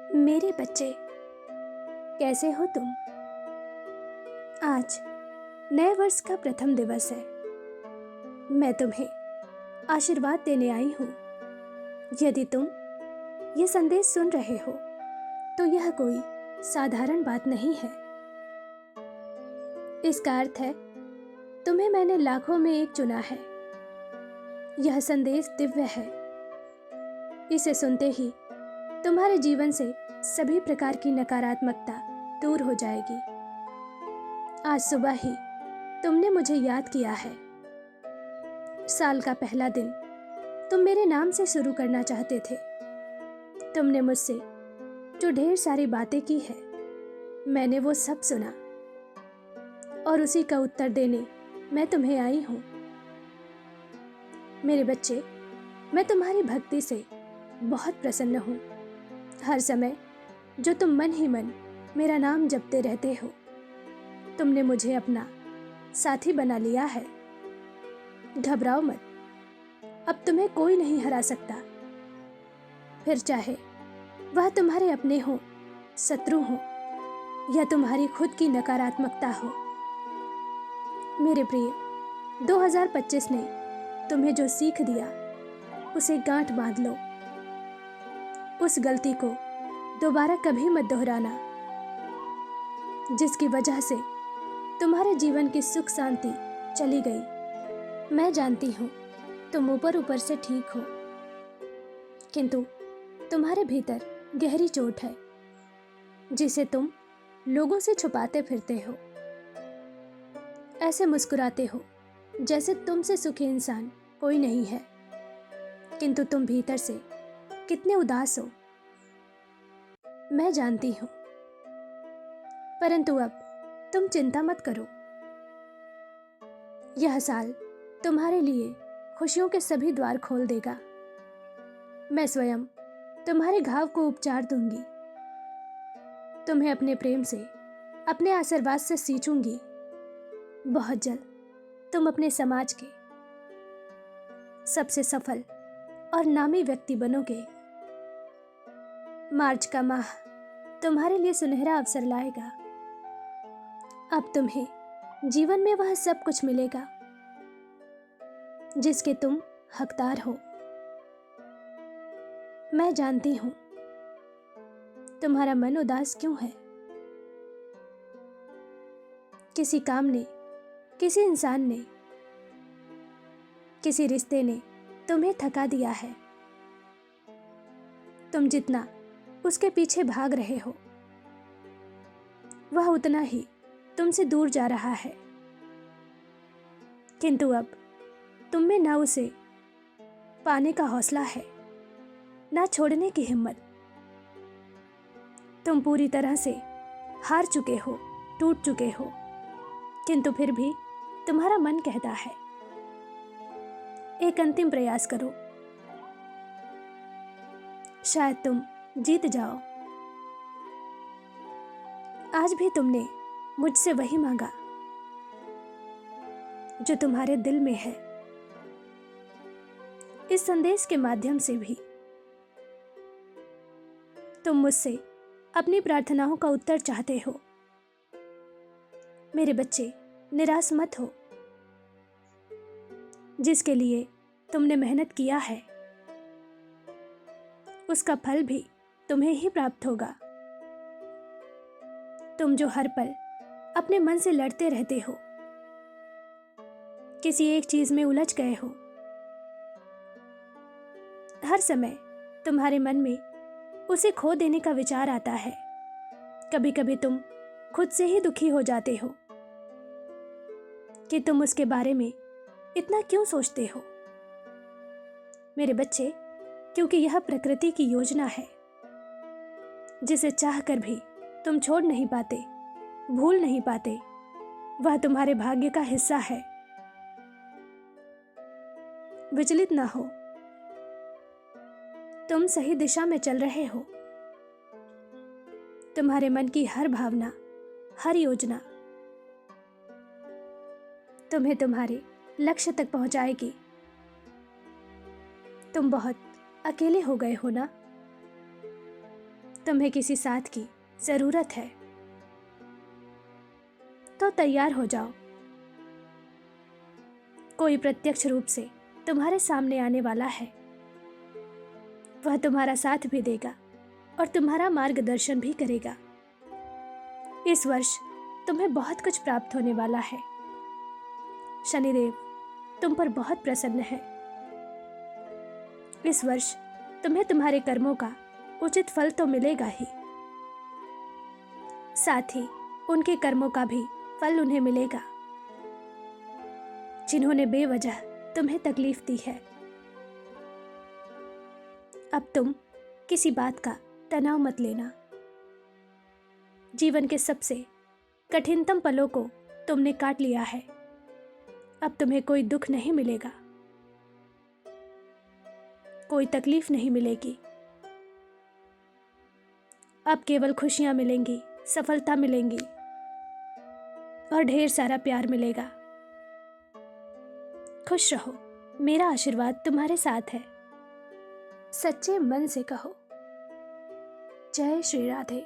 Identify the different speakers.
Speaker 1: मेरे बच्चे, कैसे हो तुम? आज नए वर्ष का प्रथम दिवस है। मैं तुम्हें आशीर्वाद देने आई हूँ। यदि तुम ये संदेश सुन रहे हो तो यह कोई साधारण बात नहीं है। इसका अर्थ है तुम्हें मैंने लाखों में एक चुना है। यह संदेश दिव्य है। इसे सुनते ही तुम्हारे जीवन से सभी प्रकार की नकारात्मकता दूर हो जाएगी। आज सुबह ही तुमने मुझे याद किया है। साल का पहला दिन तुम मेरे नाम से शुरू करना चाहते थे। तुमने मुझसे जो ढेर सारी बातें की है, मैंने वो सब सुना और उसी का उत्तर देने मैं तुम्हें आई हूँ। मेरे बच्चे, मैं तुम्हारी भक्ति से बहुत प्रसन्न हूँ। हर समय जो तुम मन ही मन मेरा नाम जपते रहते हो, तुमने मुझे अपना साथी बना लिया है। घबराओ मत, अब तुम्हें कोई नहीं हरा सकता। फिर चाहे वह तुम्हारे अपने हो, शत्रु हो या तुम्हारी खुद की नकारात्मकता हो। मेरे प्रिय, 2025 ने तुम्हें जो सीख दिया उसे गांठ बांध लो। उस गलती को दोबारा कभी मत दोहराना जिसकी वजह से तुम्हारे जीवन की सुख शांति चली गई। मैं जानती हूँ तुम ऊपर ऊपर से ठीक हो, किंतु तुम्हारे भीतर गहरी चोट है जिसे तुम लोगों से छुपाते फिरते हो। ऐसे मुस्कुराते हो जैसे तुमसे सुखी इंसान कोई नहीं है, किंतु तुम भीतर से कितने उदास हो मैं जानती हूँ। परंतु अब तुम चिंता मत करो। यह साल तुम्हारे लिए खुशियों के सभी द्वार खोल देगा। मैं स्वयं तुम्हारे घाव को उपचार दूंगी। तुम्हें अपने प्रेम से, अपने आशीर्वाद से सींचूंगी। बहुत जल्द तुम अपने समाज के सबसे सफल और नामी व्यक्ति बनोगे। मार्च का माह तुम्हारे लिए सुनहरा अवसर लाएगा। अब तुम्हें जीवन में वह सब कुछ मिलेगा जिसके तुम हकदार हो। मैं जानती हूं तुम्हारा मन उदास क्यों है। किसी काम ने, किसी इंसान ने, किसी रिश्ते ने तुम्हें थका दिया है। तुम जितना उसके पीछे भाग रहे हो, वह उतना ही तुमसे दूर जा रहा है। किंतु अब तुम में ना उसे पाने का हौसला है, ना छोड़ने की हिम्मत। तुम पूरी तरह से हार चुके हो, टूट चुके हो, किंतु फिर भी तुम्हारा मन कहता है एक अंतिम प्रयास करो। शायद तुम जीत जाओ। आज भी तुमने मुझसे वही मांगा जो तुम्हारे दिल में है। इस संदेश के माध्यम से भी तुम मुझसे अपनी प्रार्थनाओं का उत्तर चाहते हो। मेरे बच्चे, निराश मत हो। जिसके लिए तुमने मेहनत किया है उसका फल भी तुम्हें ही प्राप्त होगा। तुम जो हर पल अपने मन से लड़ते रहते हो, किसी एक चीज में उलझ गए हो, हर समय तुम्हारे मन में उसे खो देने का विचार आता है। कभी कभी तुम खुद से ही दुखी हो जाते हो कि तुम उसके बारे में इतना क्यों सोचते हो। मेरे बच्चे, क्योंकि यह प्रकृति की योजना है जिसे चाहकर भी तुम छोड़ नहीं पाते, भूल नहीं पाते। वह तुम्हारे भाग्य का हिस्सा है। विचलित ना हो। तुम सही दिशा में चल रहे हो। तुम्हारे मन की हर भावना, हर योजना तुम्हें तुम्हारे लक्ष्य तक पहुंचाएगी। तुम बहुत अकेले हो गए हो ना? तुम्हें किसी साथ की जरूरत है तो तैयार हो जाओ। कोई प्रत्यक्ष रूप से तुम्हारे सामने आने वाला है। वह तुम्हारा साथ भी देगा और तुम्हारा मार्गदर्शन भी करेगा। इस वर्ष तुम्हें बहुत कुछ प्राप्त होने वाला है। शनिदेव तुम पर बहुत प्रसन्न है। इस वर्ष तुम्हें तुम्हारे कर्मों का उचित फल तो मिलेगा ही, साथ ही उनके कर्मों का भी फल उन्हें मिलेगा जिन्होंने बेवजह तुम्हें तकलीफ दी है। अब तुम किसी बात का तनाव मत लेना। जीवन के सबसे कठिनतम पलों को तुमने काट लिया है। अब तुम्हें कोई दुख नहीं मिलेगा, कोई तकलीफ नहीं मिलेगी। अब केवल खुशियां मिलेंगी, सफलता मिलेंगी और ढेर सारा प्यार मिलेगा। खुश रहो, मेरा आशीर्वाद तुम्हारे साथ है। सच्चे मन से कहो, जय श्री राधे।